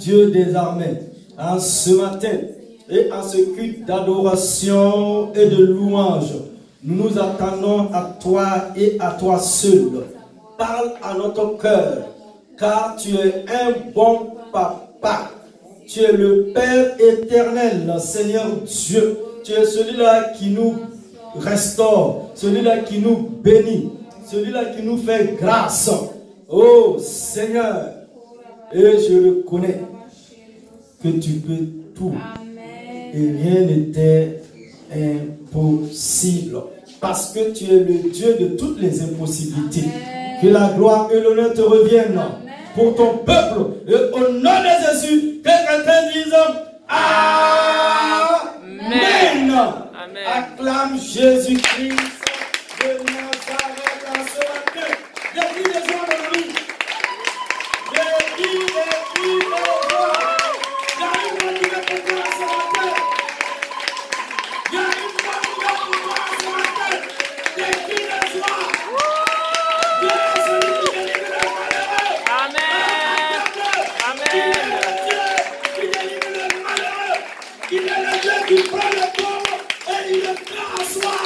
Dieu des armées, en ce matin et en ce culte d'adoration et de louange, nous nous attendons à toi et à toi seul. Parle à notre cœur, car tu es un bon papa. Tu es le Père éternel, Seigneur Dieu. Tu es celui-là qui nous restaure, celui-là qui nous bénit, celui-là qui nous fait grâce. Oh Seigneur, et je reconnais que tu peux tout. Et rien n'était impossible. Parce que tu es le Dieu de toutes les impossibilités. Que la gloire et l'honneur te reviennent pour ton peuple. Et au nom de Jésus, que quelqu'un dise Amen. Amen. Acclame Jésus-Christ de Nazareth en ce matin. Depuis les jours de lui. Depuis les jours. Il y a une bonne nouvelle pour toi ce matin. Il y a une bonne nouvelle pour toi ce matin. Depuis les jours. Dieu est celui qui délivre les malheureux. Amen. Amen. Il est le Dieu qui délivre les malheureux. Il est le Dieu qui prend le pauvre et il le fait asseoir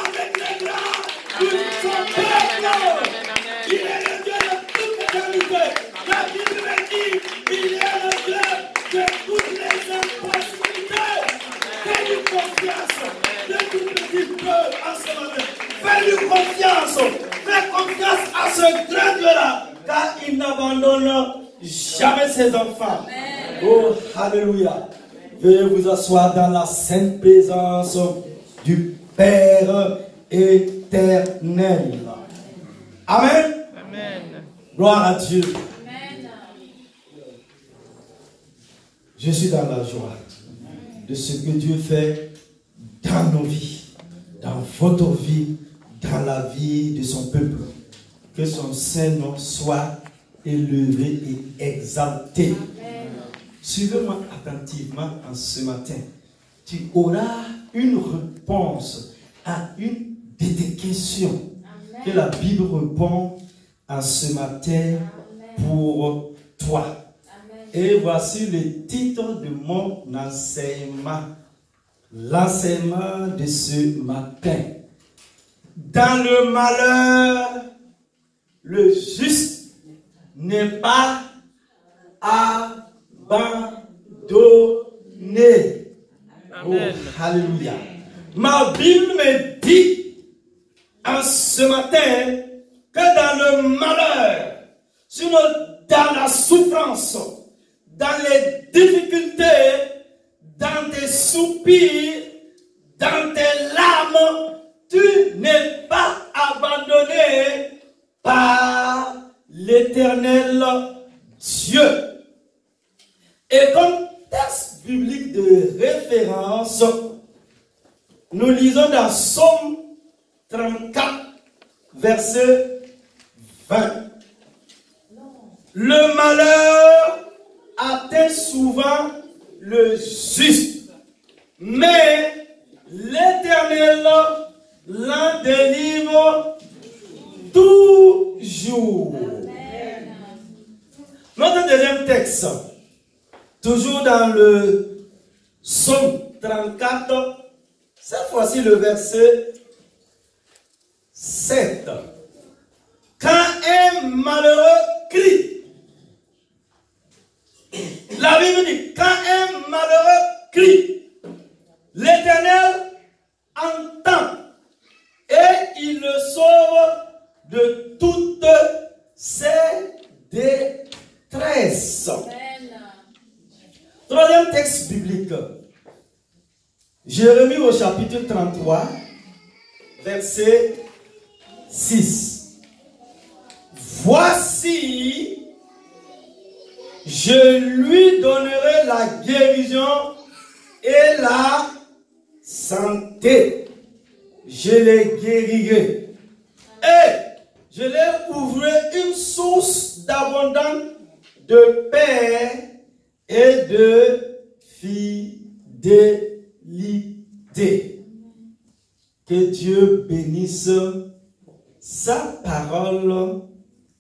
avec les grands de son peuple. Il est le Dieu de toute éternité. La Bible dit, il est le Dieu de toutes les impossibilités. Fais-lui confiance. De tout petit peu en ce moment. Fais-lui confiance. Fais confiance à ce grand Dieu-là, car il n'abandonne jamais ses enfants. Oh, alléluia. Veuillez vous asseoir dans la sainte présence du Père éternel. Amen. Amen. Gloire à Dieu. Amen. Je suis dans la joie de ce que Dieu fait dans nos vies, dans votre vie, dans la vie de son peuple. Que son Saint-Nom soit élevé et exalté. Amen. Suivez-moi attentivement en ce matin. Tu auras une réponse à une de tes questions. Amen. Que la Bible répond en ce matin. Amen. Pour toi. Amen. Et voici le titre de mon enseignement. L'enseignement de ce matin. Dans le malheur, le juste n'est pas abandonné. Amen. Oh, alléluia. Ma Bible me dit en ce matin que dans le malheur, sinon dans la souffrance, dans les difficultés, dans tes soupirs, dans tes larmes, tu n'es pas abandonné par l'Éternel Dieu. Et comme texte biblique de référence, nous lisons dans Psaume 34, verset 20. Le malheur atteint souvent le juste, mais l'Éternel l'en délivre toujours. Amen. Notre deuxième texte, toujours dans le Psaume 34, cette fois-ci le verset 7. Quand un malheureux crie, la Bible dit, quand un malheureux crie, l'Éternel entend et il le sauve de toutes ses détresses. Troisième texte biblique. Jérémie au chapitre 33, verset 6. Voici, je lui donnerai la guérison et la santé. Je les guérirai. Et je leur ouvrirai une source d'abondance de paix et de fidélité. Que Dieu bénisse sa parole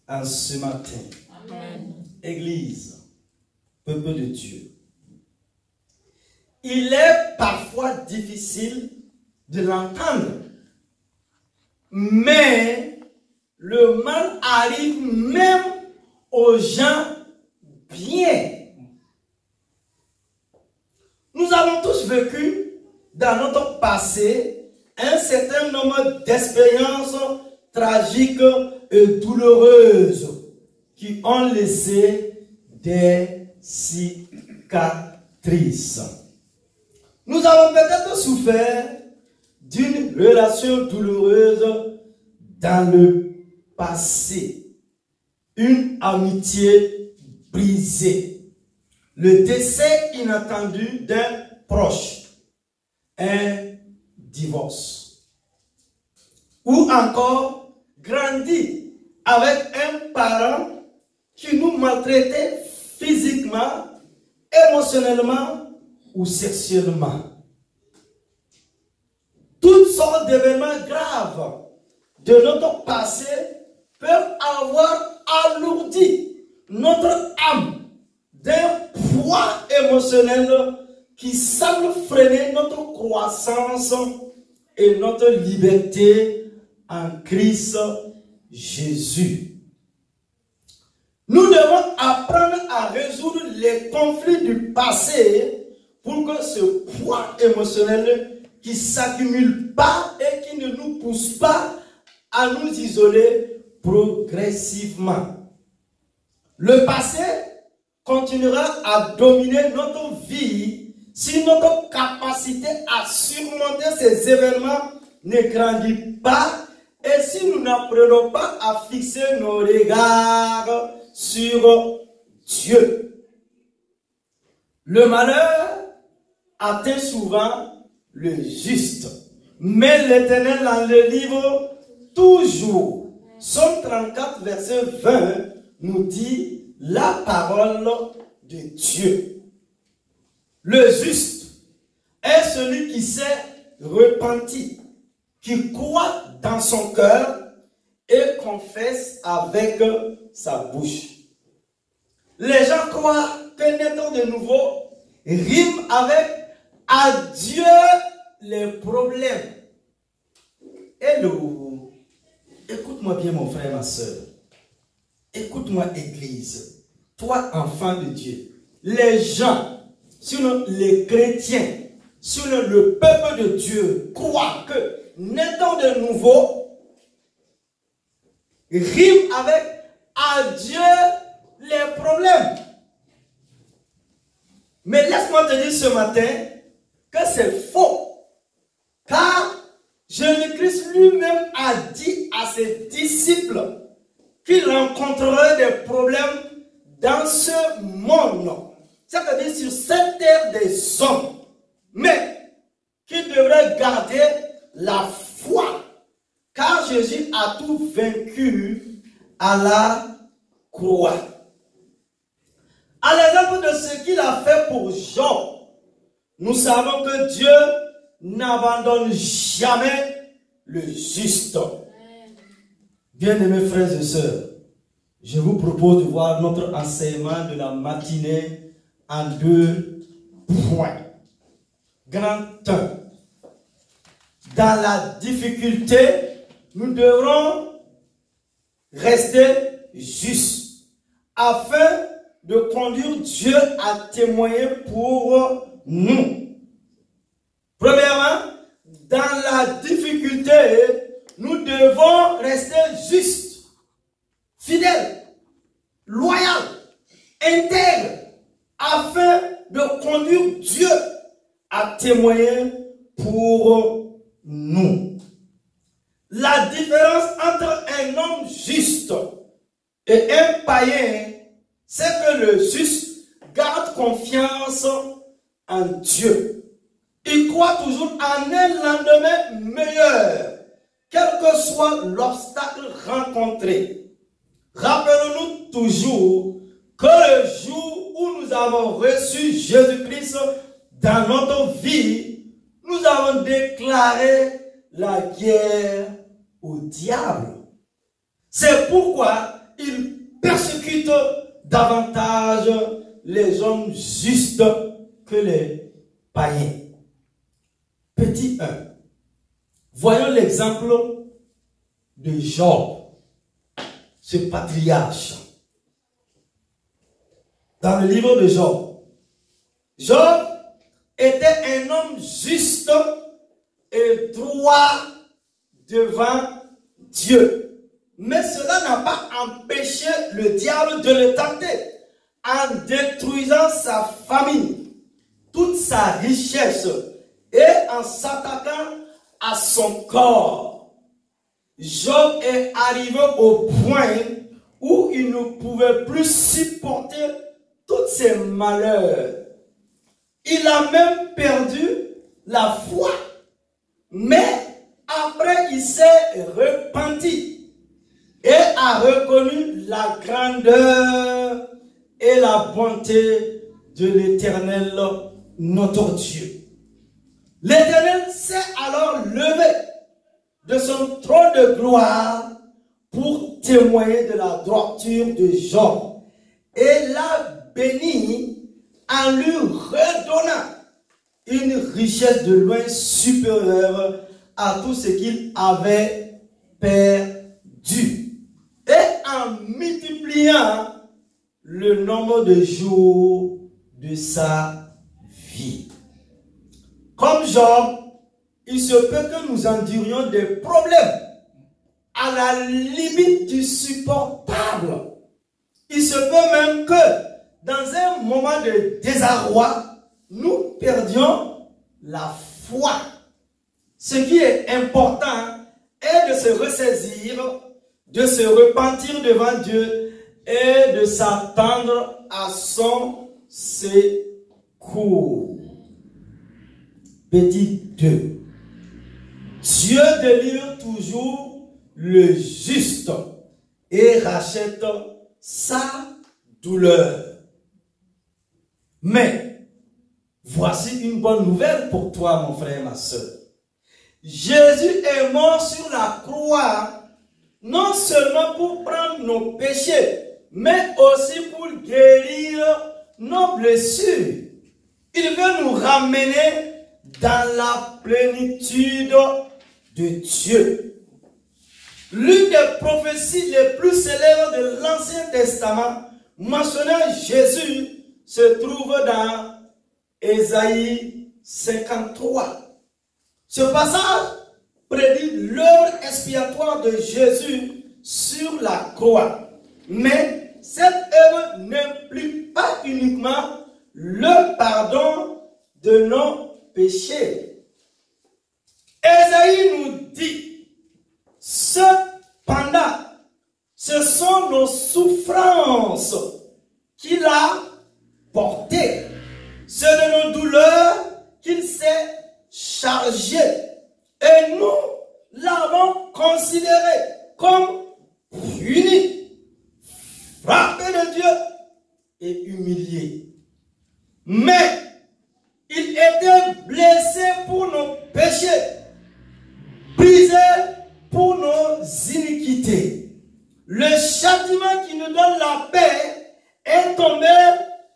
en ce matin. Amen. Église, peuple de Dieu. Il est parfois difficile de l'entendre, mais le mal arrive même aux gens bien. Nous avons tous vécu dans notre passé un certain nombre d'expériences tragiques et douloureuses qui ont laissé des cicatrices. Nous avons peut-être souffert d'une relation douloureuse dans le passé, une amitié brisée, le décès inattendu d'un proche, un divorce, ou encore grandi avec un parent qui nous maltraitait physiquement, émotionnellement ou sexuellement. Toutes sortes d'événements graves de notre passé peuvent avoir alourdi notre âme d'un poids émotionnel qui semble freiner notre croissance et notre liberté en Christ Jésus. Nous devons apprendre à résoudre les conflits du passé pour que ce poids émotionnel qui ne s'accumule pas et qui ne nous pousse pas à nous isoler progressivement. Le passé continuera à dominer notre vie si notre capacité à surmonter ces événements ne grandit pas et si nous n'apprenons pas à fixer nos regards sur Dieu. Le malheur atteint souvent le juste, mais l'Éternel en le livre toujours. Psaume 34, verset 20 nous dit la parole de Dieu. Le juste est celui qui s'est repenti, qui croit dans son cœur et confesse avec sa bouche. Les gens croient que naître de nouveau rime avec adieu les problèmes. Hello. Écoute-moi bien mon frère, ma soeur. Écoute-moi église. Toi enfant de Dieu. Les gens, sur les chrétiens, sur le peuple de Dieu croient que naître de nouveau rime avec adieu les problèmes. Mais laisse-moi te dire ce matin que c'est faux. Car Jésus-Christ lui-même a dit à ses disciples qu'il rencontrerait des problèmes dans ce monde. C'est-à-dire sur cette terre des hommes. Mais qu'il devrait garder la foi. Car Jésus a tout vaincu à la croix. À l'exemple de ce qu'il a fait pour Job, nous savons que Dieu n'abandonne jamais le juste. Bien-aimés frères et sœurs, je vous propose de voir notre enseignement de la matinée en 2 points. Grand 1. Dans la difficulté, nous devrons rester justes afin de conduire Dieu à témoigner pour nous. Premièrement, dans la difficulté, nous devons rester justes, fidèles, loyaux, intègres, afin de conduire Dieu à témoigner pour nous. La différence entre un homme juste et un païen, c'est que le juste garde confiance en Dieu. Il croit toujours en un lendemain meilleur, quel que soit l'obstacle rencontré. Rappelons-nous toujours que le jour où nous avons reçu Jésus-Christ dans notre vie, nous avons déclaré la guerre au diable. C'est pourquoi il persécute davantage les hommes justes que les païens. Petit 1. Voyons l'exemple de Job, ce patriarche. Dans le livre de Job, Job était un homme juste et droit devant Dieu. Mais cela n'a pas empêché le diable de le tenter en détruisant sa famille, toute sa richesse et en s'attaquant à son corps. Job est arrivé au point où il ne pouvait plus supporter tous ces malheurs. Il a même perdu la foi. Mais après, il s'est repenti et a reconnu la grandeur et la bonté de l'Éternel, notre Dieu. L'Éternel s'est alors levé de son trône de gloire pour témoigner de la droiture de Job et l'a béni en lui redonnant une richesse de loin supérieure à tout ce qu'il avait perdu et en multipliant le nombre de jours de sa vie. Comme Job, il se peut que nous endurions des problèmes à la limite du supportable. Il se peut même que dans un moment de désarroi, nous perdions la foi. Ce qui est important est de se ressaisir, de se repentir devant Dieu et de s'attendre à son secours. Petit 2. Dieu délivre toujours le juste et rachète sa douleur. Mais voici une bonne nouvelle pour toi, mon frère et ma soeur. Jésus est mort sur la croix, non seulement pour prendre nos péchés, mais aussi pour guérir nos blessures. Il veut nous ramener dans la plénitude de Dieu. L'une des prophéties les plus célèbres de l'Ancien Testament mentionnant Jésus se trouve dans Ésaïe 53. Ce passage prédit l'œuvre expiatoire de Jésus sur la croix. Mais cette œuvre n'implique pas uniquement le pardon de nos péchés. Ésaïe nous dit, cependant, ce sont nos souffrances qu'il a portées. C'est de nos douleurs qu'il s'est chargé. Et nous l'avons considéré comme puni, frappé de Dieu et humilié. Mais il était blessé pour nos péchés, brisé pour nos iniquités. Le châtiment qui nous donne la paix est tombé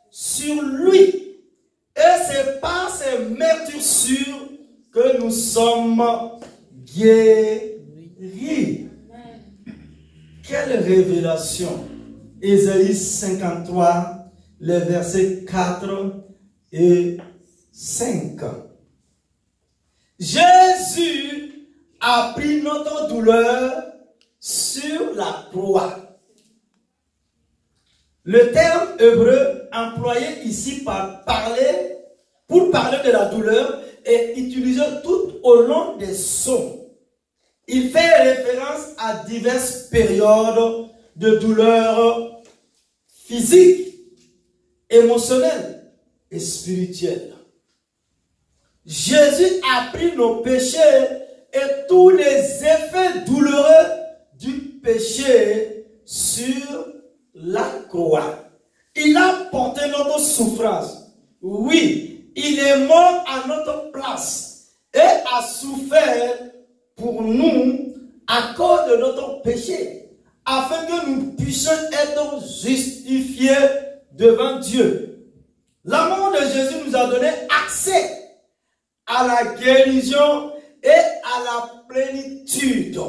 sur lui. Et c'est par ses meurtrissures que nous sommes guéris. Quelle révélation! Ésaïe 53, les versets 4 et 5. Jésus a pris notre douleur sur la croix. Le terme hébreu employé ici pour parler de la douleur est utilisé tout au long des psaumes. Il fait référence à diverses périodes de douleur physique, émotionnelle et spirituelle. Jésus a pris nos péchés et tous les effets douloureux du péché sur la croix. Il a porté notre souffrance. Oui, il est mort à notre place et a souffert pour nous à cause de notre péché, afin que nous puissions être justifiés devant Dieu. L'amour de Jésus nous a donné accès à la guérison et à la plénitude.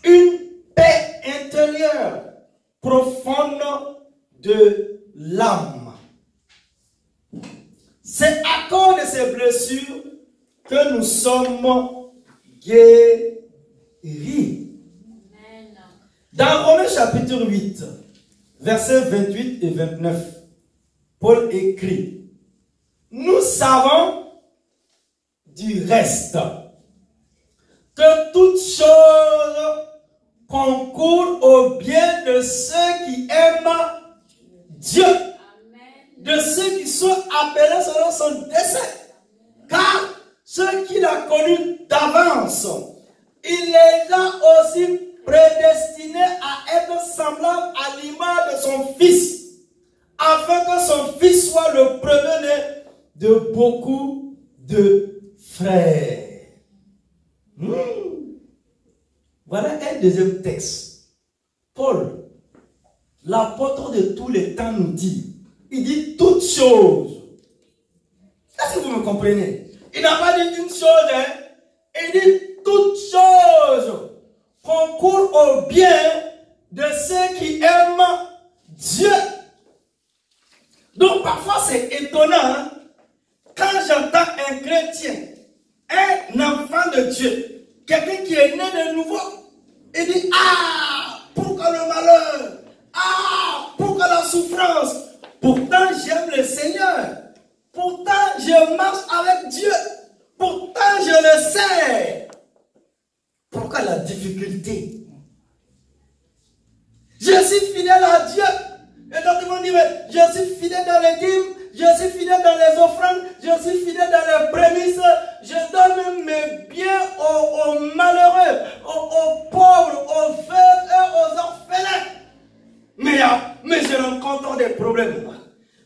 Une paix intérieure profonde de l'âme. C'est à cause de ces blessures que nous sommes guéris. Dans Romains chapitre 8, versets 28 et 29, Paul écrit: nous savons du reste que toutes choses concourent au bien de ceux qui aiment Dieu, de ceux qui sont appelés selon son dessein. Car ceux qu'il a connus d'avance, il les a aussi prédestinés à être semblables à l'image de son Fils, afin que son Fils soit le premier-né de beaucoup de frères. Voilà un deuxième texte. Paul, l'apôtre de tous les temps, nous dit, il dit toutes choses. Est-ce que vous me comprenez? Il n'a pas dit une chose, hein? Il dit toutes choses concourent au bien de ceux qui aiment Dieu. Donc parfois c'est étonnant, hein? Quand j'entends un chrétien, un enfant de Dieu, quelqu'un qui est né de nouveau, il dit: ah, pourquoi le malheur? Ah, pourquoi la souffrance? Pourtant j'aime le Seigneur. Pourtant je marche avec Dieu. Pourtant je le sais. Pourquoi la difficulté? Je suis fidèle à Dieu. Et donc ils vont dire: mais je suis fidèle dans les dîmes, je suis fidèle dans les offrandes, je suis fidèle dans les prémices, je donne mes biens aux malheureux, aux pauvres, aux veuves et aux orphelins. Mais je rencontre des problèmes.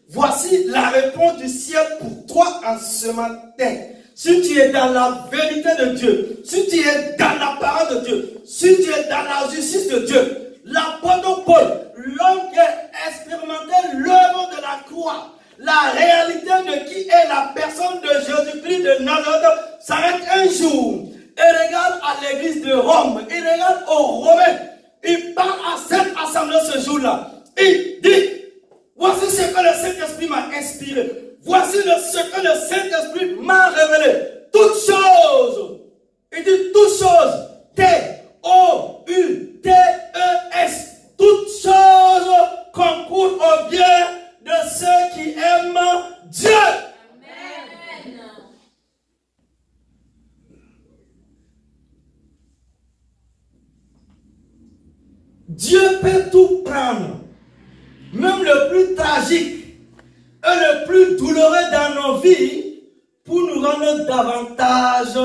Voici la réponse du ciel pour toi en ce matin. Si tu es dans la vérité de Dieu, si tu es dans la parole de Dieu, si tu es dans la justice de Dieu, l'apôtre Paul, l'homme qui a expérimenté l'œuvre de la croix, la réalité de qui est la personne de Jésus-Christ de Nazareth, s'arrête un jour et regarde à l'église de Rome, il regarde aux Romains, il parle à cette assemblée ce jour-là. Il dit: voici ce que le Saint-Esprit m'a inspiré. Voici ce que le Saint-Esprit m'a révélé. Toutes choses. Il dit toutes choses. T-O-U-T-E-S. Toutes choses concourent au bien de ceux qui aiment Dieu. Amen. Dieu peut tout prendre. Même le plus tragique et le plus douloureux dans nos vies, pour nous rendre davantage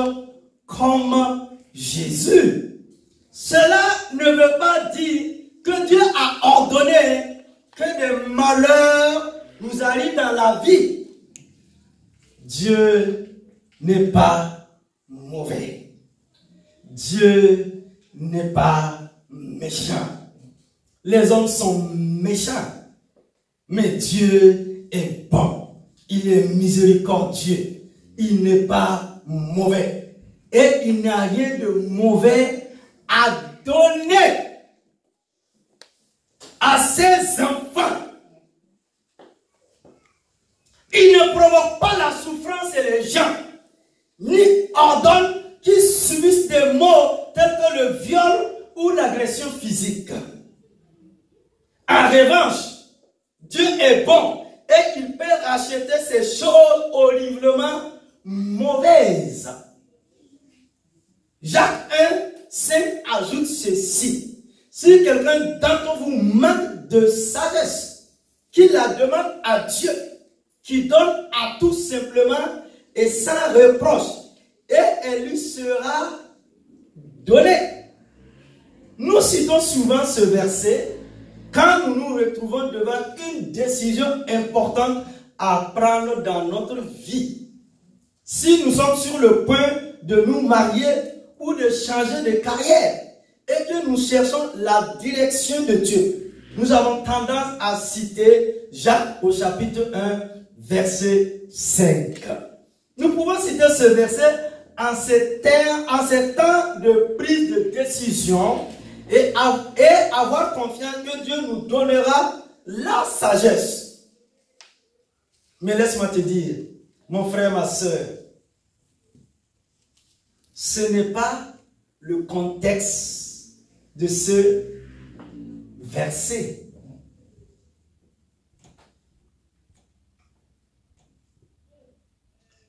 comme Jésus. Cela ne veut pas dire que Dieu a ordonné que des malheurs nous arrivent dans la vie. Dieu n'est pas mauvais. Dieu n'est pas méchant. Les hommes sont méchants. Mais Dieu est bon. Il est miséricordieux. Il n'est pas mauvais. Et il n'y a rien de mauvais à donner à ses enfants. Il ne provoque pas la souffrance et les gens, ni ordonne qu'ils subissent des maux tels que le viol ou l'agression physique. En revanche, Dieu est bon et il peut racheter ces choses horriblement mauvaises. Jacques 1:5 ajoute ceci: si quelqu'un d'entre vous manque de sagesse, qu'il la demande à Dieu, qui donne à tout simplement et sans reproche, et elle lui sera donnée. Nous citons souvent ce verset quand nous nous retrouvons devant une décision importante à prendre dans notre vie. Si nous sommes sur le point de nous marier ou de changer de carrière et que nous cherchons la direction de Dieu, nous avons tendance à citer Jacques au chapitre 1, verset 5. Nous pouvons citer ce verset en ces temps de prise de décision et avoir confiance que Dieu nous donnera la sagesse. Mais laisse-moi te dire, mon frère, ma soeur, ce n'est pas le contexte de ce verset.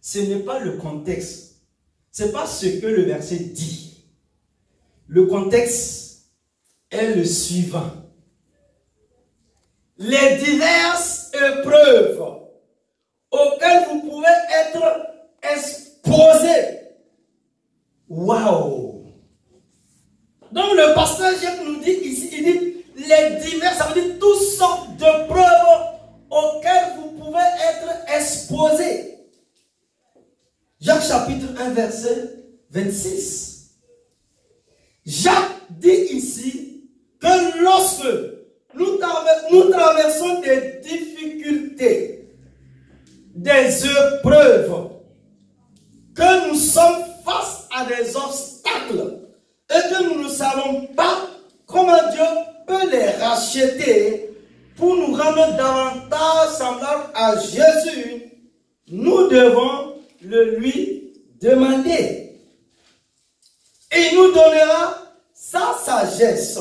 Ce n'est pas le contexte. Ce n'est pas ce que le verset dit. Le contexte est le suivant. Les diverses épreuves auxquelles vous pouvez être exposés. Waouh! Donc le pasteur Jacques nous dit ici, il dit les diverses, ça veut dire toutes sortes de preuves auxquelles vous pouvez être exposés. Jacques chapitre 1 verset 26. Jacques dit ici que lorsque nous traversons des difficultés, des épreuves, que nous sommes face à des obstacles et que nous ne savons pas comment Dieu peut les racheter pour nous rendre davantage semblables à Jésus, nous devons le lui demander. Et il nous donnera sa sagesse.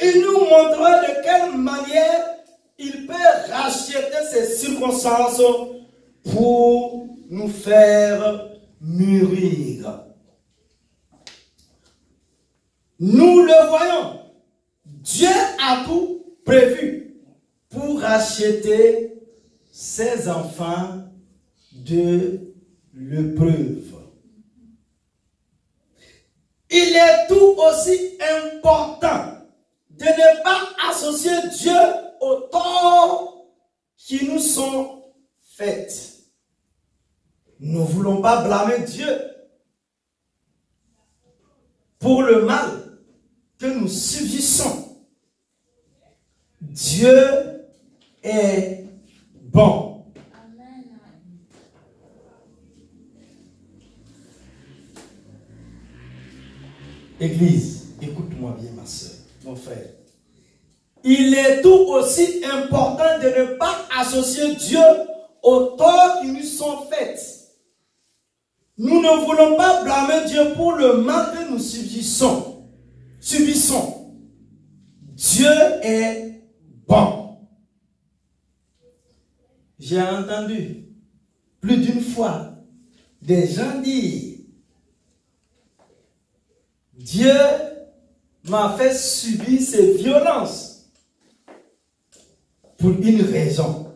Il nous montrera de quelle manière il peut racheter ces circonstances pour nous faire mûrir. Nous le voyons. Dieu a tout prévu pour racheter ses enfants de l'épreuve. Il est tout aussi important de ne pas associer Dieu aux torts qui nous sont faits. Nous ne voulons pas blâmer Dieu pour le mal que nous subissons. Dieu est bon. Église, écoute-moi bien, ma soeur, mon frère. Il est tout aussi important de ne pas associer Dieu aux torts qui nous sont faits. Nous ne voulons pas blâmer Dieu pour le mal que nous subissons. Dieu est bon. J'ai entendu plus d'une fois des gens dire: Dieu m'a fait subir ces violences pour une raison.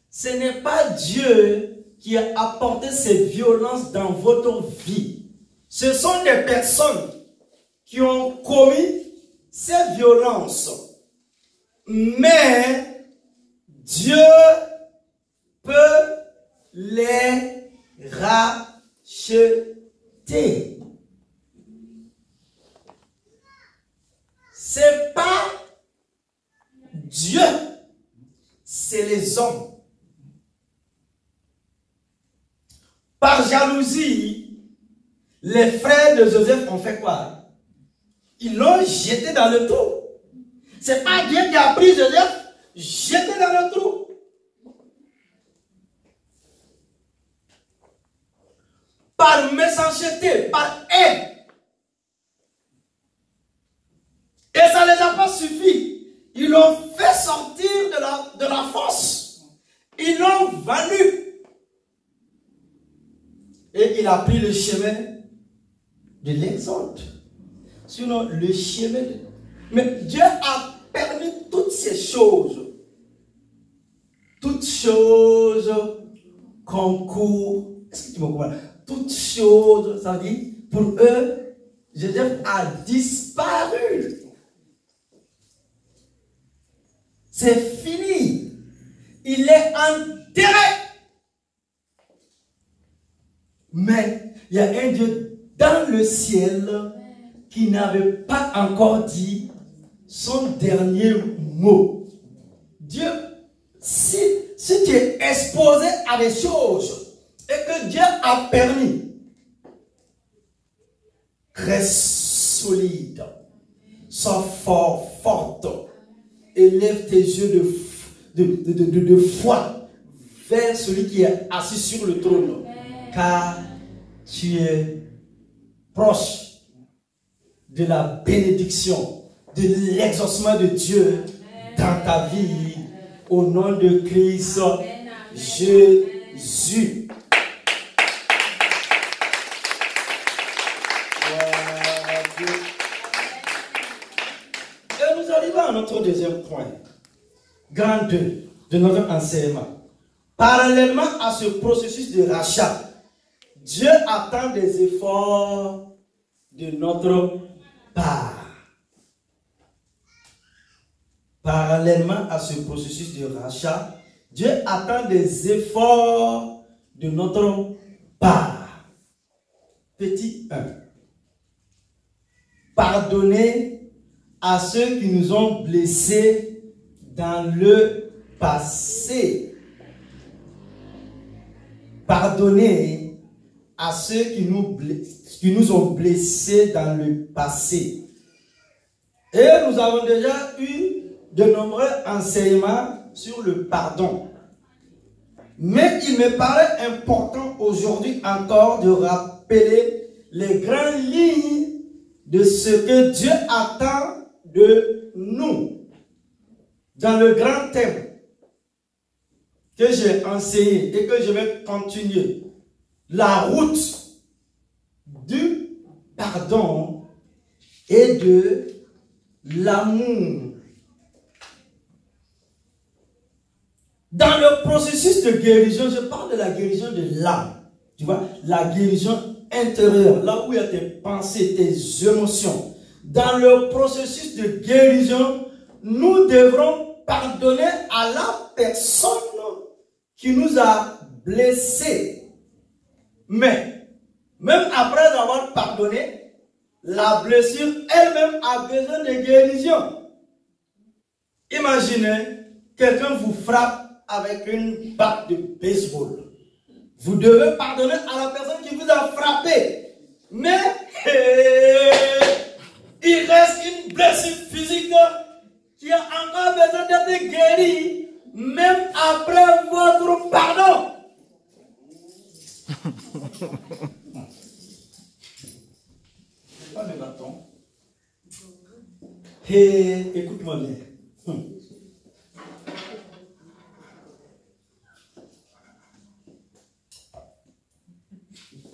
Ce n'est pas Dieu qui a apporté ces violences dans votre vie. Ce sont des personnes qui ont commis ces violences. Mais Dieu peut les racheter. C'est pas Dieu, c'est les hommes. Par jalousie, les frères de Joseph ont fait quoi? Ils l'ont jeté dans le trou. C'est pas Dieu qui a pris Joseph, jeté dans le trou. Par méchanceté, par haine. Et ça ne les a pas suffi. Ils l'ont fait sortir de la fosse. Ils l'ont vaincu. Et il a pris le chemin de l'exode. Sinon, le chemin de... Mais Dieu a permis toutes ces choses. Toutes choses concourent. Est-ce que tu me comprends? Toutes choses, ça veut dire, pour eux, Joseph a disparu. C'est fini. Il est enterré. Mais il y a un Dieu dans le ciel qui n'avait pas encore dit son dernier mot. Dieu, si tu es exposé à des choses et que Dieu a permis, reste solide, sois fort, forte, élève tes yeux de foi vers celui qui est assis sur le trône, car tu es proche de la bénédiction, de l'exaucement de Dieu dans ta vie, au nom de Christ Jésus. Et nous arrivons à notre deuxième point, grand 2 de notre enseignement. Parallèlement à ce processus de rachat, Dieu attend des efforts de notre part. Parallèlement à ce processus de rachat, Dieu attend des efforts de notre part. Petit 1. Pardonner à ceux qui nous ont blessés dans le passé. Pardonner à ceux qui nous ont blessés dans le passé. Et nous avons déjà eu de nombreux enseignements sur le pardon. Mais il me paraît important aujourd'hui encore de rappeler les grandes lignes de ce que Dieu attend de nous. Dans le grand thème que j'ai enseigné et que je vais continuer, la route du pardon et de l'amour. Dans le processus de guérison, je parle de la guérison de l'âme. Tu vois, la guérison intérieure, là où il y a tes pensées, tes émotions. Dans le processus de guérison, nous devrons pardonner à la personne qui nous a blessés. Mais, même après avoir pardonné, la blessure elle-même a besoin de guérison. Imaginez, quelqu'un vous frappe avec une batte de baseball. Vous devez pardonner à la personne qui vous a frappé. Mais il reste une blessure physique qui a encore besoin d'être guérie, même après votre pardon. Pas le bâton. Et écoute-moi bien.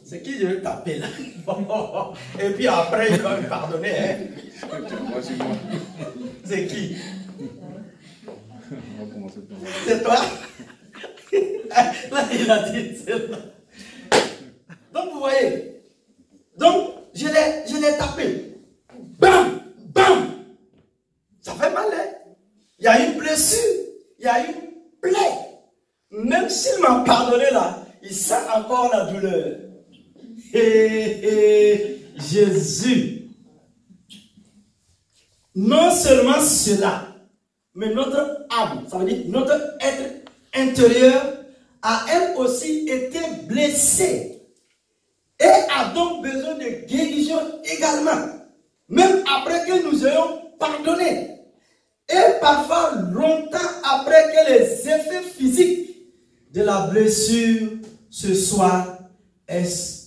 C'est qui je vais taper là? Et puis après, il va me pardonner. Hein? C'est qui? C'est toi? Là, il a dit c'est là. Donc, vous voyez. Donc, je l'ai tapé. Bam! Bam! Ça fait mal, hein? Il y a une blessure. Il y a une plaie. Même s'il m'a pardonné là, il sent encore la douleur. Jésus. Non seulement cela, mais notre âme, ça veut dire notre être intérieur, a elle aussi été blessée et a donc besoin de guérison également, même après que nous ayons pardonné et parfois longtemps après que les effets physiques de la blessure se soient estompés.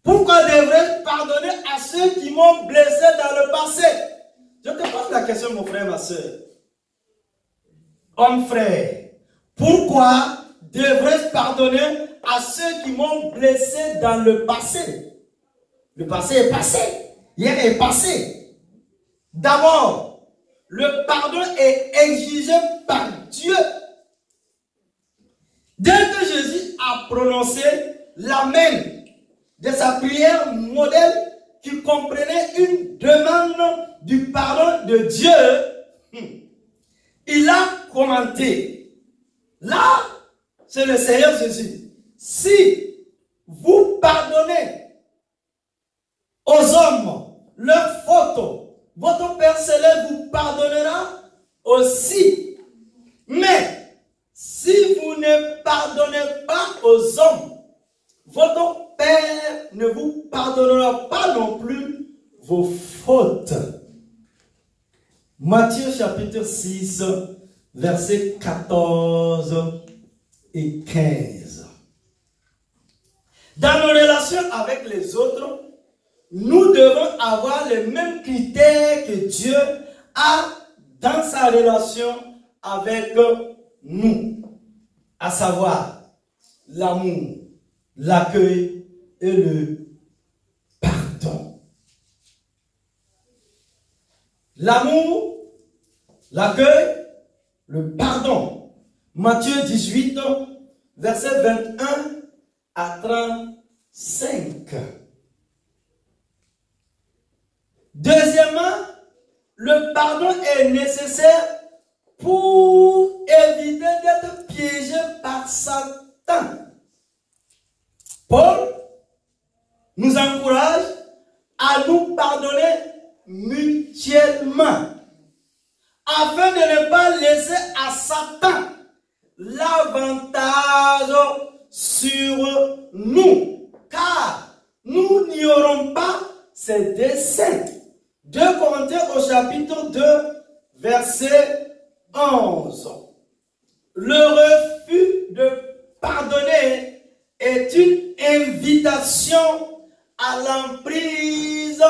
Pourquoi devrais-je pardonner à ceux qui m'ont blessé dans le passé? Je te pose la question, mon frère, ma soeur. Homme frère, pourquoi devrais-je pardonner à ceux qui m'ont blessé dans le passé? Le passé est passé. Hier est passé. D'abord, le pardon est exigé par Dieu. Dès que Jésus a prononcé l'amen de sa prière modèle qui comprenait une demande du pardon de Dieu, il a commenté. Là, c'est le Seigneur Jésus. Si vous pardonnez aux hommes leurs fautes, votre Père Céleste vous pardonnera aussi. Mais si vous ne pardonnez pas aux hommes, votre Père ne vous pardonnera pas non plus vos fautes. Matthieu chapitre 6, versets 14 et 15. Dans nos relations avec les autres, nous devons avoir les mêmes critères que Dieu a dans sa relation avec nous, à savoir l'amour, l'accueil et le pardon. L'amour, l'accueil, le pardon. Matthieu 18, verset 21 à 35. Deuxièmement, le pardon est nécessaire pour éviter d'être piégé par Satan. Paul nous encourage à nous pardonner mutuellement afin de ne pas laisser à Satan l'avantage sur nous, car nous n'ignorons pas ses desseins. 2 Corinthiens au chapitre 2, verset 11. Le refus de pardonner est une invitation à l'emprise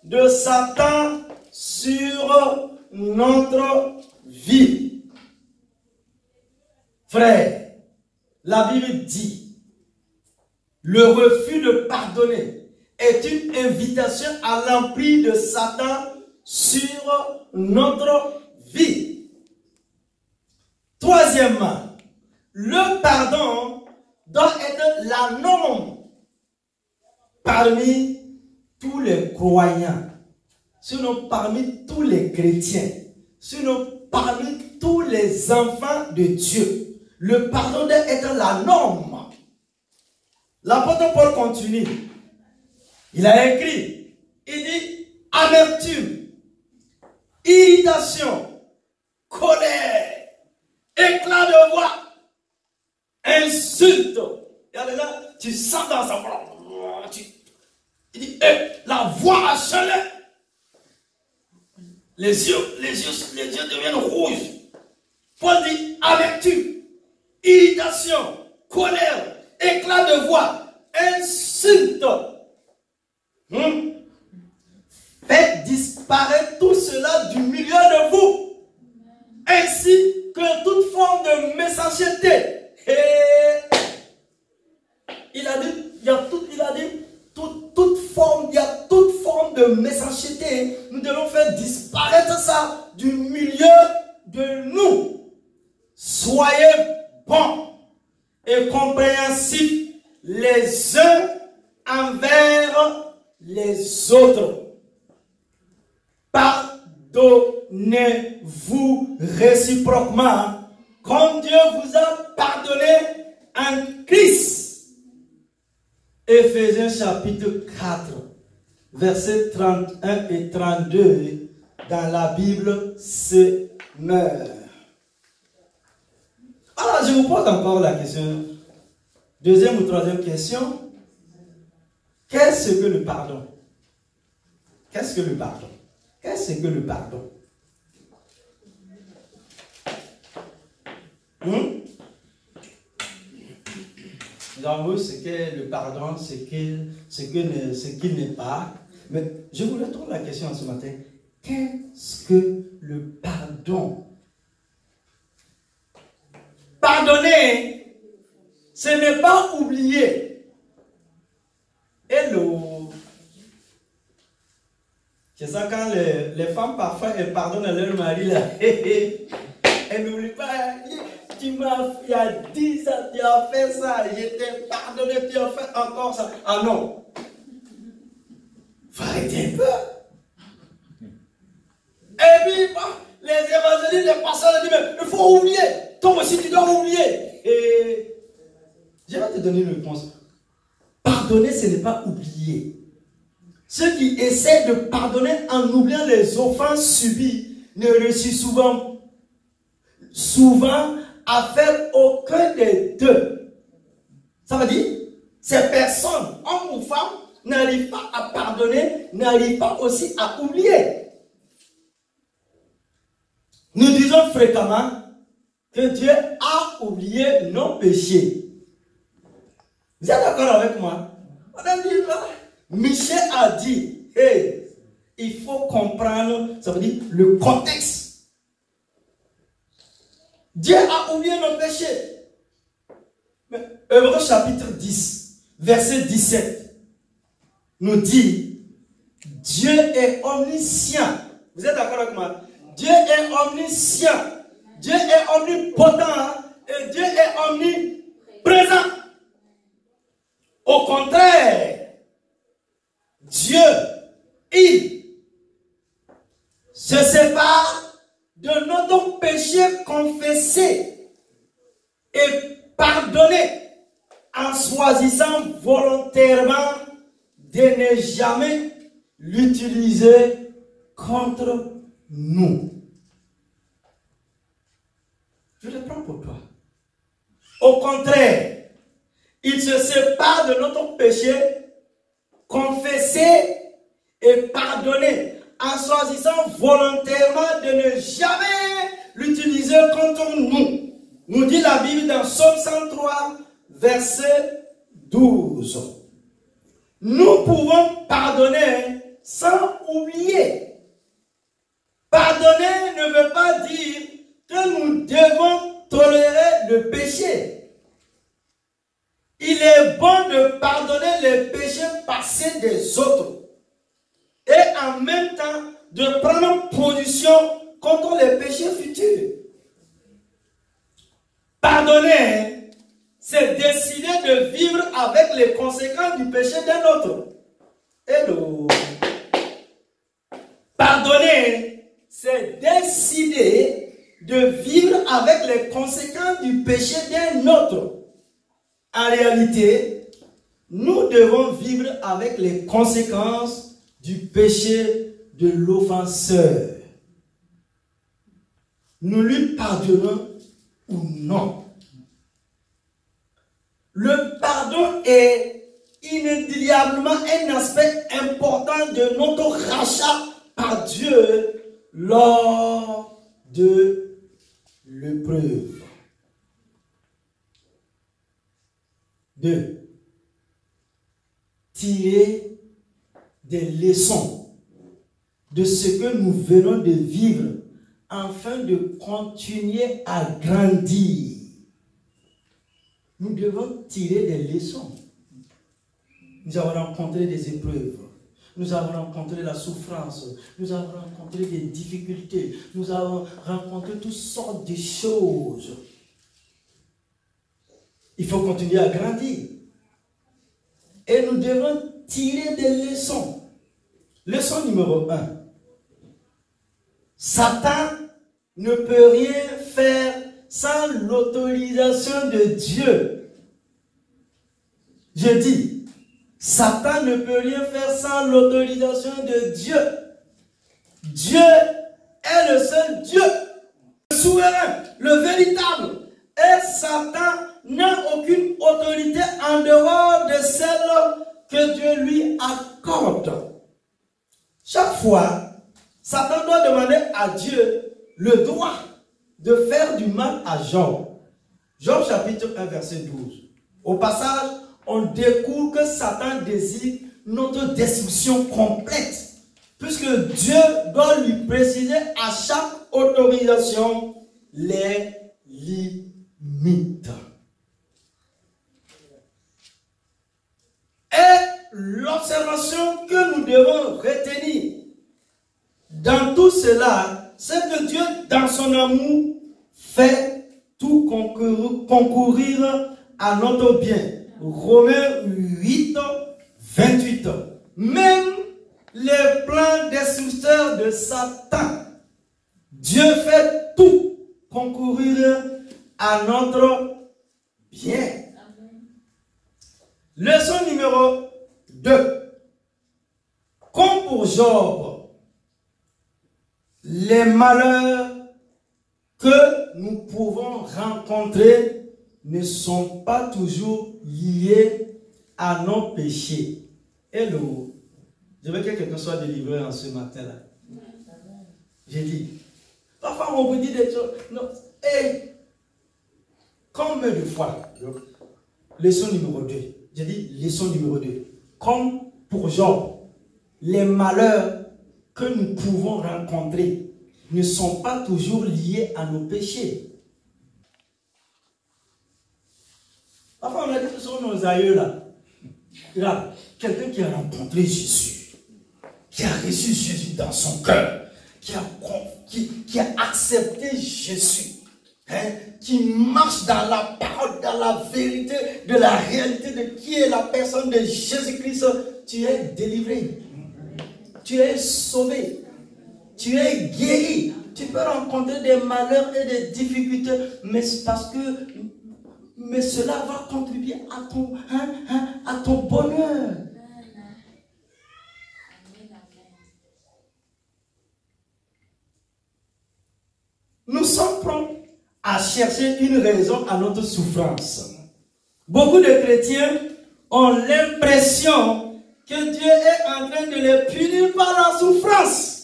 de Satan sur notre vie. Frère, la Bible dit, le refus de pardonner est une invitation à l'emprise de Satan sur notre vie. Troisièmement, le pardon doit être la norme parmi tous les croyants, sinon parmi tous les chrétiens, sinon parmi tous les enfants de Dieu. Le pardon doit être la norme. L'apôtre Paul continue. Il a écrit, il dit amertume, irritation, colère, éclat de voix, insulte. Regardez là, tu sens dans sa voix. Il dit, la voix a chalé. Les yeux deviennent rouges. Paul dit amertume, irritation, colère, éclat de voix, insulte. Faites disparaître tout cela du milieu de vous, ainsi que toute forme de méchanceté. Et il a dit, toute forme de méchanceté, nous devons faire disparaître ça du milieu de nous. Soyez bons et compréhensifs les uns envers les autres. Pardonnez-vous réciproquement comme Dieu vous a pardonné en Christ. Éphésiens chapitre 4, versets 31 et 32 dans la Bible Semeur. Alors je vous pose encore la question, deuxième ou troisième question. Qu'est-ce que le pardon? Qu'est-ce que le pardon? Qu'est-ce que le pardon? Nous avons vu ce qu'est le pardon, ce qu'il n'est pas. Mais je vous retourne la question ce matin. Qu'est-ce que le pardon? Pardonner, ce n'est pas oublier. Hello. C'est ça quand les femmes parfois elles pardonnent à leur mari là. Elles n'oublient pas. Tu m'as fait il y a 10 ans, tu as fait ça, je t'ai pardonné, tu as fait encore ça. Ah non. Faut arrêter un peu. Et puis les évangélistes, les pasteurs disent mais il faut oublier. Toi aussi tu dois oublier. Et je vais te donner une réponse. Pardonner, ce n'est pas oublier. Ceux qui essaient de pardonner en oubliant les offenses subies ne réussissent souvent souvent à faire aucun des deux. Ça veut dire, ces personnes, hommes ou femmes, n'arrivent pas à pardonner, n'arrivent pas aussi à oublier. Nous disons fréquemment que Dieu a oublié nos péchés. Vous êtes d'accord avec moi? Michel a dit, hey, il faut comprendre, ça veut dire le contexte. Dieu a oublié nos péchés. Hébreux chapitre 10, verset 17, nous dit, Dieu est omniscient. Vous êtes d'accord avec moi? Dieu est omniscient. Dieu est omnipotent et Dieu est omniprésent. Au contraire, Dieu, il se sépare de notre péché confessé et pardonné en choisissant volontairement de ne jamais l'utiliser contre nous. Je le prends pour toi. Au contraire, il se sépare de notre péché, confessé et pardonné, en choisissant volontairement de ne jamais l'utiliser contre nous. Nous dit la Bible dans Psaume 103, verset 12. Nous pouvons pardonner sans oublier. Pardonner ne veut pas dire que nous devons tolérer le péché. Il est bon de pardonner les péchés passés des autres et en même temps de prendre position contre les péchés futurs. Pardonner, c'est décider de vivre avec les conséquences du péché d'un autre. Hello. Pardonner, c'est décider de vivre avec les conséquences du péché d'un autre. En réalité, nous devons vivre avec les conséquences du péché de l'offenseur. Nous lui pardonnons ou non. Le pardon est inéluctablement un aspect important de notre rachat par Dieu lors de l'épreuve. 2. Tirer des leçons de ce que nous venons de vivre afin de continuer à grandir. Nous devons tirer des leçons. Nous avons rencontré des épreuves. Nous avons rencontré la souffrance. Nous avons rencontré des difficultés. Nous avons rencontré toutes sortes de choses. Il faut continuer à grandir. Et nous devons tirer des leçons. Leçon numéro 1. Satan ne peut rien faire sans l'autorisation de Dieu. Je dis, Satan ne peut rien faire sans l'autorisation de Dieu. Dieu est le seul Dieu, le souverain, le véritable. Et Satan n'a aucune autorité en dehors de celle que Dieu lui accorde. Chaque fois, Satan doit demander à Dieu le droit de faire du mal à Job. Job chapitre 1 verset 12. Au passage, on découvre que Satan désire notre destruction complète, puisque Dieu doit lui préciser à chaque autorisation les limites. Et l'observation que nous devons retenir dans tout cela, c'est que Dieu, dans son amour, fait tout concourir à notre bien. Romains 8, 28. Même les plans destructeurs de Satan, Dieu fait tout concourir à notre bien. Leçon numéro 2. Comme pour Job, les malheurs que nous pouvons rencontrer ne sont pas toujours liés à nos péchés. Hello. Je veux que quelqu'un soit délivré en ce matin-là. J'ai dit, parfois on vous dit des choses. Non. Hey, combien de fois? Leçon numéro 2. J'ai dit leçon numéro 2. Comme pour Job, les malheurs que nous pouvons rencontrer ne sont pas toujours liés à nos péchés. Parfois on a dit que ce sont nos aïeux là. Là, quelqu'un qui a rencontré Jésus, qui a reçu Jésus dans son cœur, qui a accepté Jésus, hein, qui marche dans la parole, dans la vérité de la réalité de qui est la personne de Jésus-Christ, tu es délivré, tu es sauvé, tu es guéri. Tu peux rencontrer des malheurs et des difficultés, mais cela va contribuer à ton bonheur. Nous sommes prêts à chercher une raison à notre souffrance. Beaucoup de chrétiens ont l'impression que Dieu est en train de les punir par la souffrance.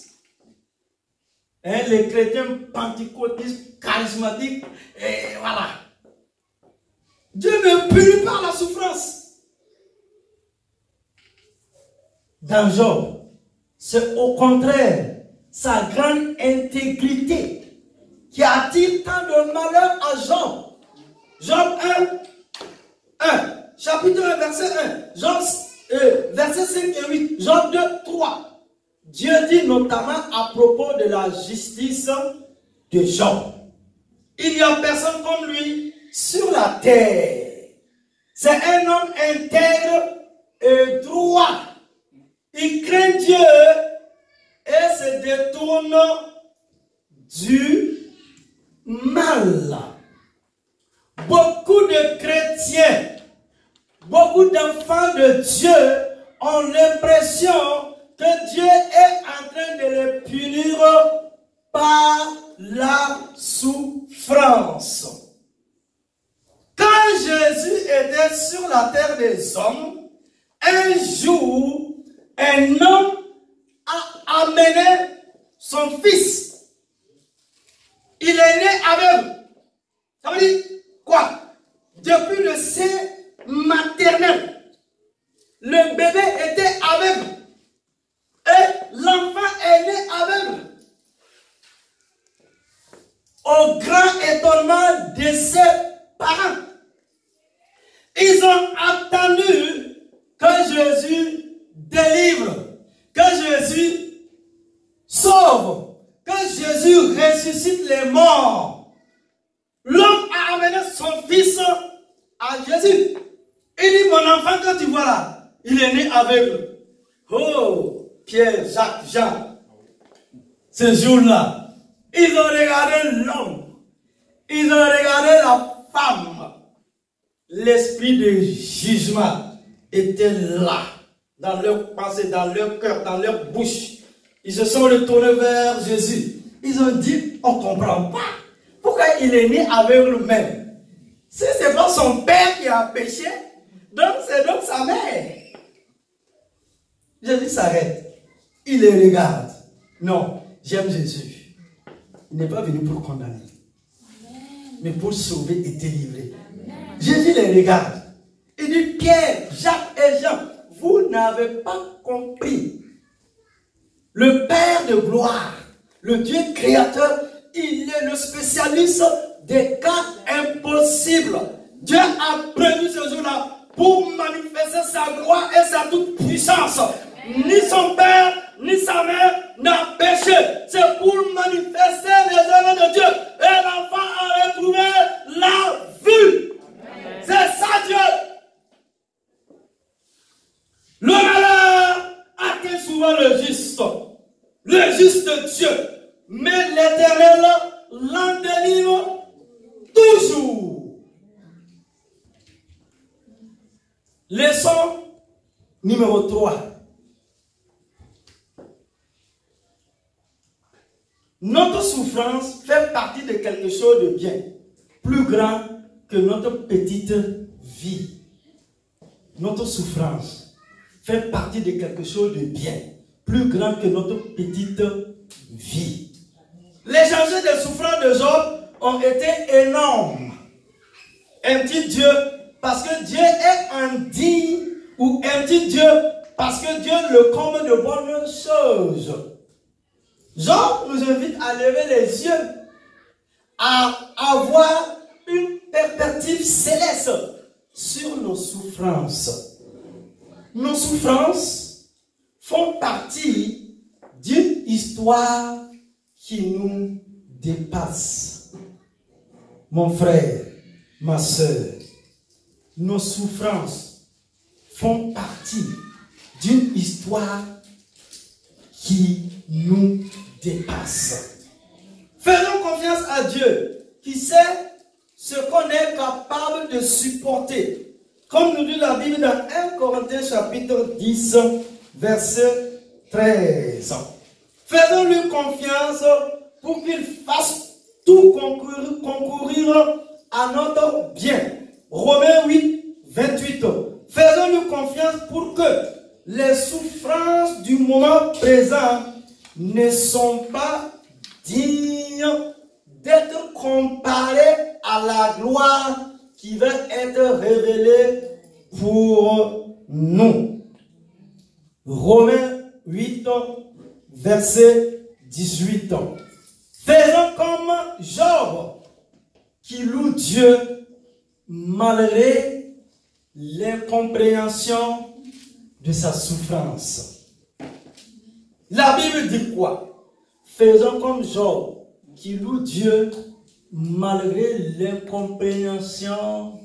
Hein, les chrétiens pentecôtistes, charismatiques, et voilà. Dieu ne punit pas la souffrance. Dans Job, c'est au contraire sa grande intégrité qui attire tant de malheur à Job. Job 1, chapitre 1, verset 1, Job, verset 5 et 8, Job 2, 3. Dieu dit notamment à propos de la justice de Job. Il n'y a personne comme lui sur la terre. C'est un homme intègre et droit. Il craint Dieu et se détourne du mal. Beaucoup de chrétiens, beaucoup d'enfants de Dieu ont l'impression que Dieu est en train de les punir par la souffrance. Quand Jésus était sur la terre des hommes, un jour, un homme a amené son fils. Il est né aveugle. Ça veut dire quoi? Depuis le sein maternel, le bébé était aveugle. Et l'enfant est né aveugle. Au grand étonnement de ses parents, ils ont attendu que Jésus délivre, que Jésus sauve, que Jésus ressuscite les morts. L'homme a amené son fils à Jésus. Il dit, mon enfant que tu vois là, il est né aveugle. Oh! Pierre, Jacques, Jean, ce jour-là, ils ont regardé l'homme, ils ont regardé la femme. L'esprit de jugement était là, dans leur pensée, dans leur cœur, dans leur bouche. Ils se sont retournés vers Jésus. Ils ont dit, on ne comprend pas. Pourquoi il est né aveugle même? Si ce n'est pas son père qui a péché, donc c'est donc sa mère. Jésus s'arrête. Il les regarde. Non, j'aime Jésus. Il n'est pas venu pour condamner, mais pour sauver et délivrer. Jésus les regarde. Il dit, Pierre, Jacques et Jean, vous n'avez pas compris. Le Père de gloire, le Dieu créateur, il est le spécialiste des cas impossibles. Dieu a prévu ce jour-là pour manifester sa gloire et sa toute puissance. Ni son père, ni sa mère n'a péché. C'est pour manifester les œuvres de Dieu. Et l'enfant a retrouvé la vue. C'est ça Dieu. Le malheur atteint souvent le juste de Dieu. Mais l'Éternel l'en délivre toujours. Leçon numéro 3. Notre souffrance fait partie de quelque chose de bien, plus grand que notre petite vie. Notre souffrance fait partie de quelque chose de bien, plus grand que notre petite vie. Les changements de souffrance de Job ont été énormes. Aime-t-il Dieu parce que Dieu est indigne ou aime-t-il Dieu parce que Dieu le comble de bonnes choses? Job nous invite à lever les yeux, à avoir une perspective céleste sur nos souffrances. Nos souffrances font partie d'une histoire qui nous dépasse. Mon frère, ma soeur, nos souffrances font partie d'une histoire qui nous dépasse. Faisons confiance à Dieu qui sait ce qu'on est capable de supporter. Comme nous dit la Bible dans 1 Corinthiens chapitre 10, verset 13. Faisons-lui confiance pour qu'il fasse tout concourir à notre bien. Romains 8, 28. Faisons-lui confiance pour que les souffrances du moment présent ne sont pas dignes d'être comparées à la gloire qui va être révélée pour nous. Romains 8, verset 18. Faisons comme Job, qui loue Dieu malgré l'incompréhension de sa souffrance. La Bible dit quoi? Faisons comme Job, qui loue Dieu malgré l'incompréhension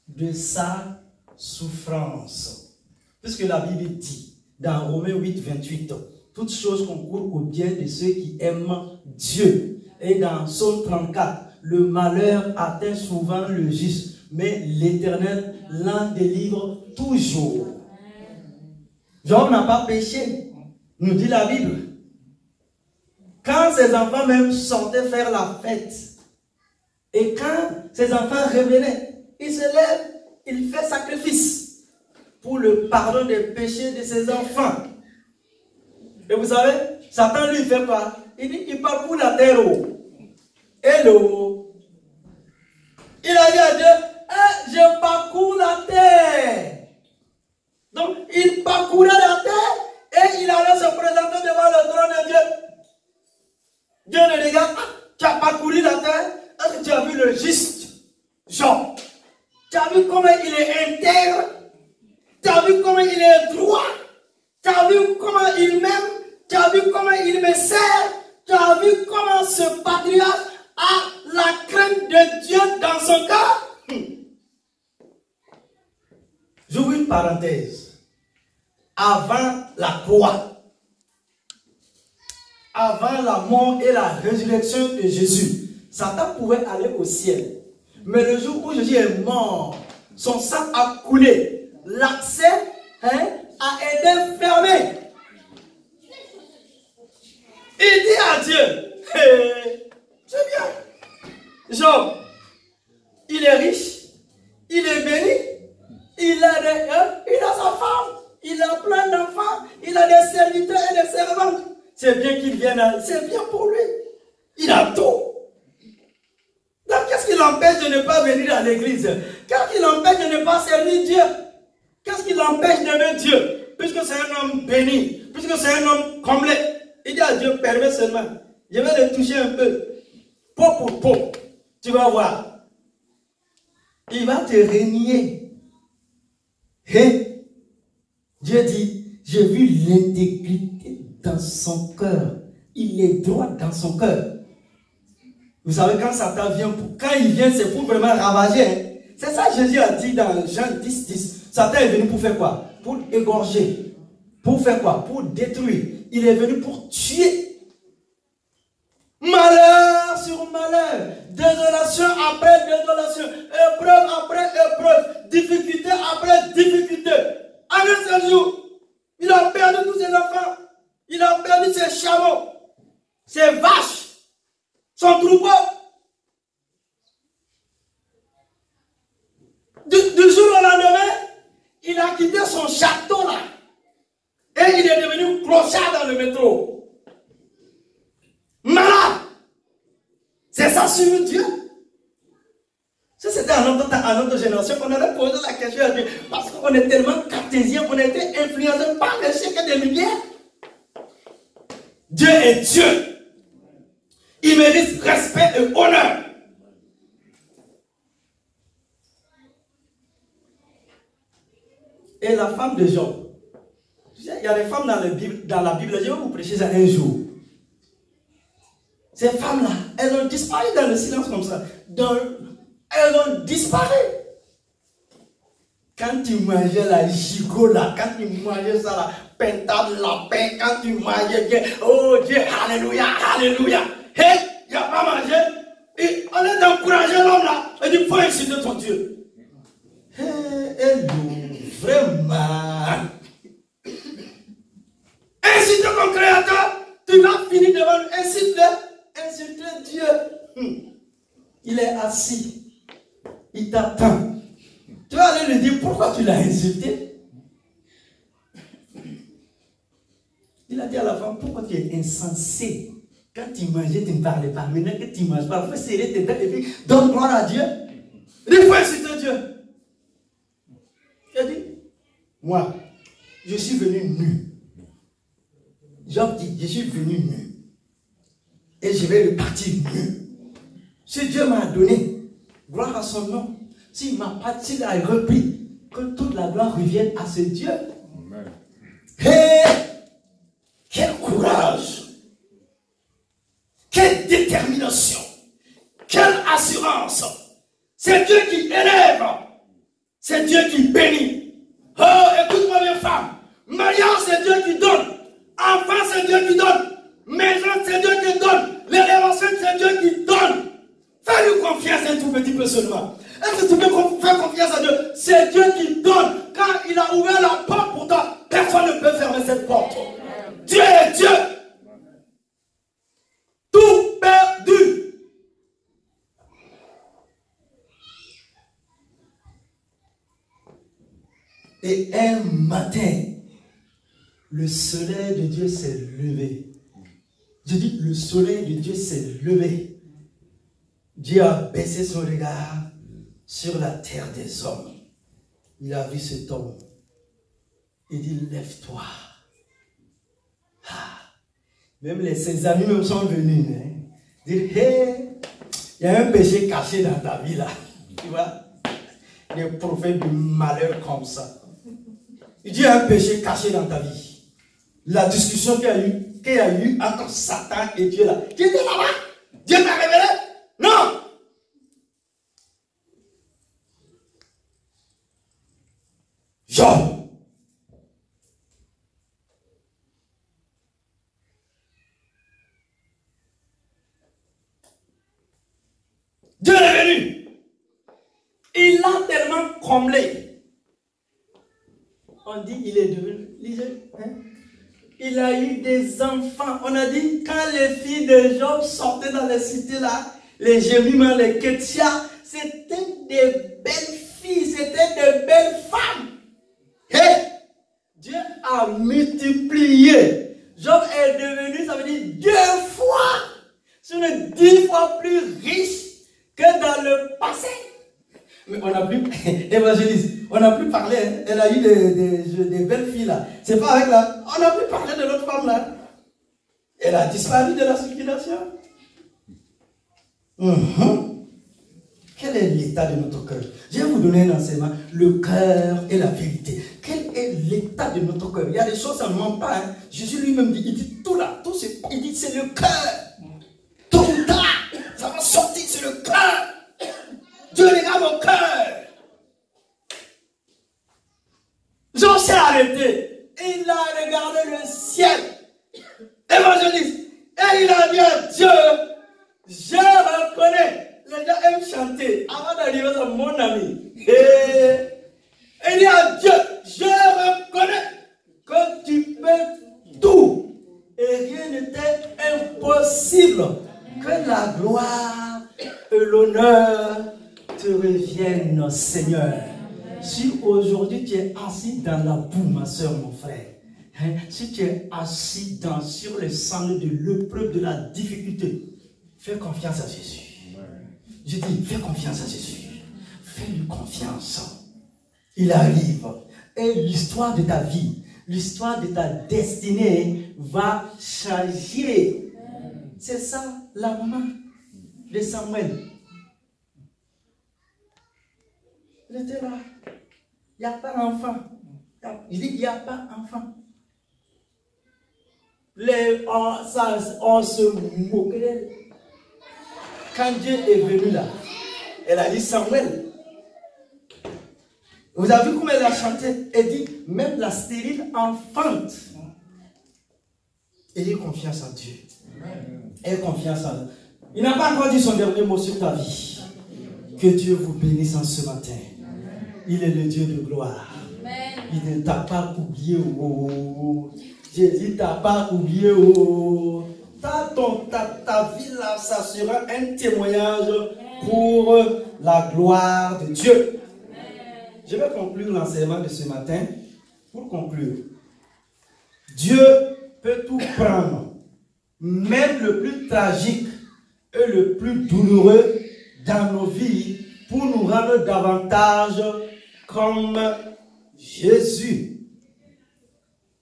de sa souffrance. Puisque la Bible dit, dans Romains 8, 28, toutes choses concourent au bien de ceux qui aiment Dieu. Et dans Psaume 34, le malheur atteint souvent le juste, mais l'Éternel l'en délivre toujours. Job n'a pas péché, nous dit la Bible. Quand ses enfants même sortaient faire la fête, et quand ses enfants revenaient, il se lève, il fait sacrifice pour le pardon des péchés de ses enfants. Et vous savez, Satan lui fait quoi? Il dit, il parcourt la terre. Hello. Il a dit à Dieu, je parcours la terre. Donc, il parcourait la terre et il allait se présenter devant le trône de Dieu. Dieu le regarde, tu as parcouru la terre, est-ce que tu as vu le juste Job? Tu as vu comment il est intègre? Tu as vu comment il est droit? Tu as vu comment il m'aime? Tu as vu comment il me sert? Tu as vu comment ce patriarche a la crainte de Dieu dans son cœur? J'ouvre une parenthèse. Avant la croix, avant la mort et la résurrection de Jésus, Satan pouvait aller au ciel. Mais le jour où Jésus est mort, son sang a coulé. L'accès a été fermé. Il dit à Dieu, c'est bien. Job, il est riche, il est béni, il a sa femme, il a plein d'enfants, il a des serviteurs et des servantes. C'est bien qu'il vienne, c'est bien pour lui. Il a tout. Donc qu'est-ce qui l'empêche de ne pas venir à l'église? Qu'est-ce qui l'empêche de ne pas servir Dieu? Qu'est-ce qui l'empêche d'aimer Dieu? Puisque c'est un homme béni, puisque c'est un homme comblé. Il dit à Dieu, permets seulement. Je vais le toucher un peu. Peau pour peau. Tu vas voir. Il va te régner. Et Dieu dit, j'ai vu l'intégrité dans son cœur. Il est droit dans son cœur. Vous savez, quand Satan vient, quand il vient, c'est pour vraiment ravager. Hein? C'est ça que Jésus a dit dans Jean 10, 10. Satan est venu pour faire quoi? Pour égorger. Pour faire quoi? Pour détruire. Il est venu pour tuer. Malheur sur malheur. Désolation après désolation. Épreuve après épreuve. Difficulté après difficulté. En un seul jour, il a perdu tous ses enfants. Il a perdu ses chameaux. ses vaches, son troupeau. Du jour au lendemain, il a quitté son château là. Et il est devenu clochard dans le métro. Malade. C'est ça sur Dieu. Si c'était à notre génération, on allait poser la question à Dieu. Parce qu'on est tellement cartésien, on a été influencé par le siècle des lumières. Dieu est Dieu. Il mérite respect et honneur. Et la femme de Job. Il y a des femmes dans la Bible, je vais vous prêcher ça un jour. Ces femmes-là, elles ont disparu dans le silence comme ça. Elles ont disparu. Quand tu mangeais la gigot là, quand tu mangeais ça, la pentade, la pain, quand tu mangeais, oh Dieu, alléluia, alléluia. Hey, il n'a pas mangé. Et on est encouragé l'homme là. Il dit, il faut insulter ton Dieu. Hey, vraiment. Insulte ton créateur, tu vas finir devant lui. Insulte Dieu. Il est assis. Il t'attend. Tu vas aller lui dire pourquoi tu l'as insulté. Il a dit à la femme, pourquoi tu es insensé? Quand tu mangeais, tu ne parlais pas. Maintenant que tu ne manges pas, il faut serrer tes dents et puis donne gloire à Dieu. Il faut insulter Dieu. Il a dit, moi, je suis venu nu. Job dit, je suis venu nu. Et je vais repartir nu. Si Dieu m'a donné, gloire à son nom. S'il m'a pas, s'il a repris, que toute la gloire revienne à ce Dieu. Hé! Quel courage! Quelle détermination! Quelle assurance! C'est Dieu qui élève. C'est Dieu qui bénit. Oh, écoute-moi bien, femme. Mariage, c'est Dieu qui donne. Enfant, c'est Dieu qui donne. Maison, c'est Dieu qui donne. L'élévation, c'est Dieu qui donne. Fais-lui confiance un tout petit peu seulement. Est-ce que tu peux faire confiance à Dieu? C'est Dieu qui donne. Quand il a ouvert la porte pour toi, personne ne peut fermer cette porte. Dieu est Dieu. Tout perdu. Et un matin, le soleil de Dieu s'est levé. Je dis, le soleil de Dieu s'est levé. Dieu a baissé son regard sur la terre des hommes. Il a vu cet homme. Il dit, lève-toi. Ah. Même ses amis même sont venus. Hein. Dire, hé, il y a un péché caché dans ta vie là. Tu vois, des prophètes du malheur comme ça. Il dit, il y a un péché caché dans ta vie. La discussion qu'il y a eu entre Satan et Dieu là. Dieu était là-bas. Dieu t'a révélé? Non. Job. Dieu est venu. Il l'a tellement comblé. On dit il est devenu. Hein? Il a eu des enfants. On a dit quand les filles de Job sortaient dans les cités là, les Jémimans, les Kétias, c'était des belles filles, c'était des belles femmes. Hey, Dieu a multiplié. Job est devenu, ça veut dire 2 fois, sur 10 fois plus riche que dans le passé. Mais on n'a plus, évangéliste, on n'a plus parlé, hein. Elle a eu des belles filles là. C'est pas avec là, on n'a plus parlé de l'autre femme là. Elle a disparu de la circulation. Quel est l'état de notre cœur? Je vais vous donner un enseignement, le cœur et la vérité. Quel est l'état de notre cœur? Il y a des choses, ça ne ment pas. Hein. Jésus lui-même dit, il dit tout là, tout il dit c'est le cœur. Tôt ou tard, ça va sortir, c'est le cœur. Dieu regarde au cœur. Jean s'est arrêté. Il a regardé le ciel. Évangéliste. Et il a dit à Dieu, je reconnais. Les gens aiment chanter. Avant d'arriver à mon ami. Et il dit à Dieu, je reconnais que tu peux tout. Et rien n'était impossible. dit-il, que la gloire et l'honneur te reviennent, Seigneur. Si aujourd'hui tu es assis dans la boue, ma soeur, mon frère, hein, si tu es assis sur les cendres de l'épreuve, de la difficulté, fais confiance à Jésus. Je dis, fais confiance à Jésus. Fais-lui confiance. Il arrive. Et l'histoire de ta vie, l'histoire de ta destinée va changer. C'est ça la maman de Samuel. Il était là. Il n'y a pas d'enfant. Il dit, il n'y a pas d'enfant. On se moquait d'elle. Quand Dieu est venu là, elle a dit Samuel. Vous avez vu comment elle a chanté? Elle dit, même la stérile enfante. Ayez confiance en Dieu. Ayez confiance en Dieu. Il n'a pas encore dit son dernier mot sur ta vie. Que Dieu vous bénisse en ce matin. Il est le Dieu de gloire. Il ne t'a pas oublié. Jésus t'a pas oublié. Ta vie là, ça sera un témoignage pour la gloire de Dieu. Je vais conclure l'enseignement de ce matin. Pour conclure, Dieu peut tout prendre, même le plus tragique et le plus douloureux dans nos vies, pour nous rendre davantage comme Jésus.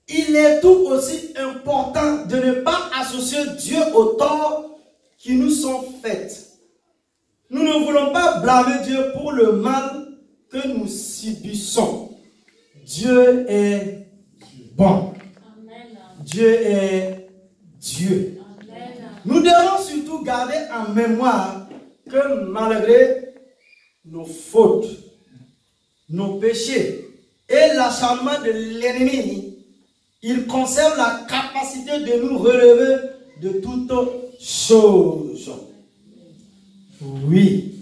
Il est tout aussi important de ne pas associer Dieu aux torts qui nous sont faits. Nous ne voulons pas blâmer Dieu pour le mal que nous subissons. Dieu est bon. Dieu est Dieu. Nous devons surtout garder en mémoire que malgré nos fautes, nos péchés et l'acharnement de l'ennemi, il conserve la capacité de nous relever de toutes choses. Oui,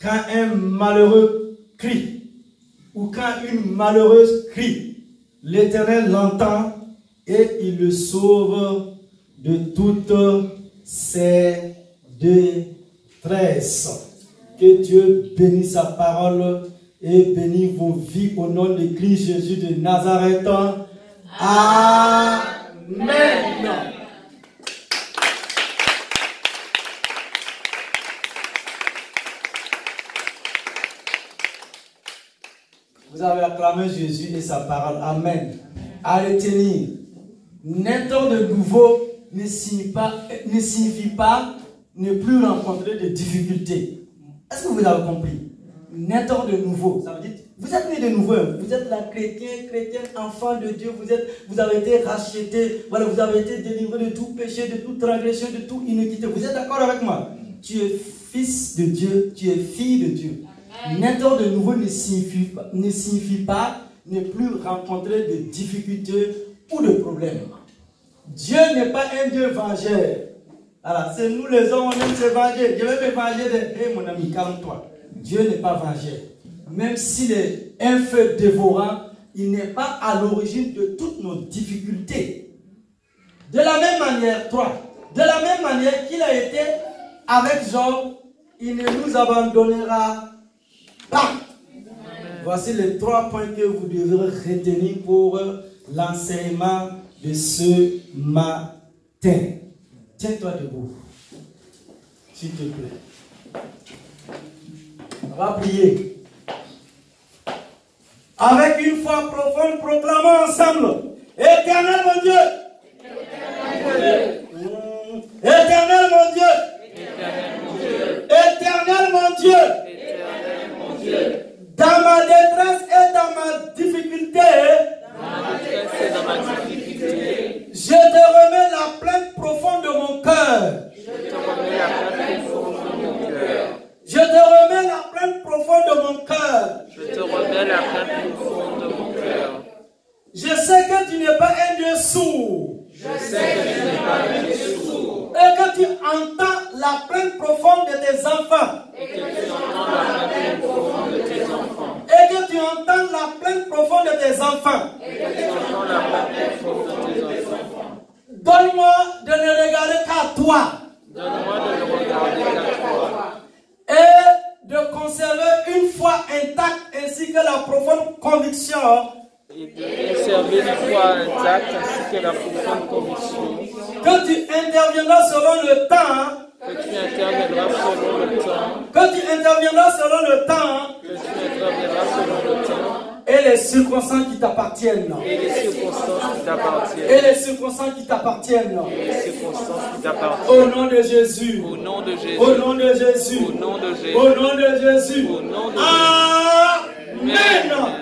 quand un malheureux crie, ou quand une malheureuse crie, l'Éternel l'entend et il le sauve de toutes ses détresses. Que Dieu bénisse sa parole et bénisse vos vies au nom de Christ Jésus de Nazareth. Amen. Vous avez acclamé Jésus et sa parole. Amen. À retenir, naître de nouveau ne signifie pas ne plus rencontrer de difficultés. Est-ce que vous avez compris? Naître de nouveau, ça veut dire, vous êtes né de nouveau, vous êtes la chrétienne, enfant de Dieu, vous avez été racheté, voilà, vous avez été délivré de tout péché, de toute transgression, de toute iniquité. Vous êtes d'accord avec moi? Tu es fils de Dieu, tu es fille de Dieu. Naître de nouveau ne signifie pas ne plus rencontrer de difficultés ou de problèmes. Dieu n'est pas un Dieu vengeur. Alors, c'est nous les hommes, on aime se venger. Je vais me venger de... Hé mon ami, calme-toi. Dieu n'est pas vengeur. Même s'il est un feu dévorant, il n'est pas à l'origine de toutes nos difficultés. De la même manière, qu'il a été avec Job, il ne nous abandonnera pas. Voici les 3 points que vous devrez retenir pour l'enseignement de ce matin. Tiens-toi debout, s'il te plaît. On va prier. Avec une foi profonde, proclamons ensemble. Éternel mon Dieu. Éternel mon Dieu. Éternel mon Dieu. Dans ma détresse et dans ma difficulté, je te remets la plainte profonde de mon cœur. Je te remets la plainte profonde de mon cœur. Je sais que tu n'es pas un Dieu sourd. Et que tu entends la plainte profonde de tes enfants. Et que tu entends la plainte profonde de tes enfants. Donne-moi de ne regarder qu'à toi. Donne-moi de le regarder 4 fois. Et de conserver une foi intacte ainsi que la profonde conviction Et de conserver une foi intacte ainsi que la profonde conviction que tu interviendras selon le temps. que tu interviendras selon le temps. Que tu interviendras selon le temps. Que tu interviendras selon le temps. Et les circonstances qui t'appartiennent. Et les circonstances qui t'appartiennent. Et les circonstances qui t'appartiennent. Et les circonstances qui t'appartiennent. Au nom de Jésus. Au nom de Jésus. Au nom de Jésus. Au nom de Jésus. Au nom de Jésus. Au nom de Jésus. Amen.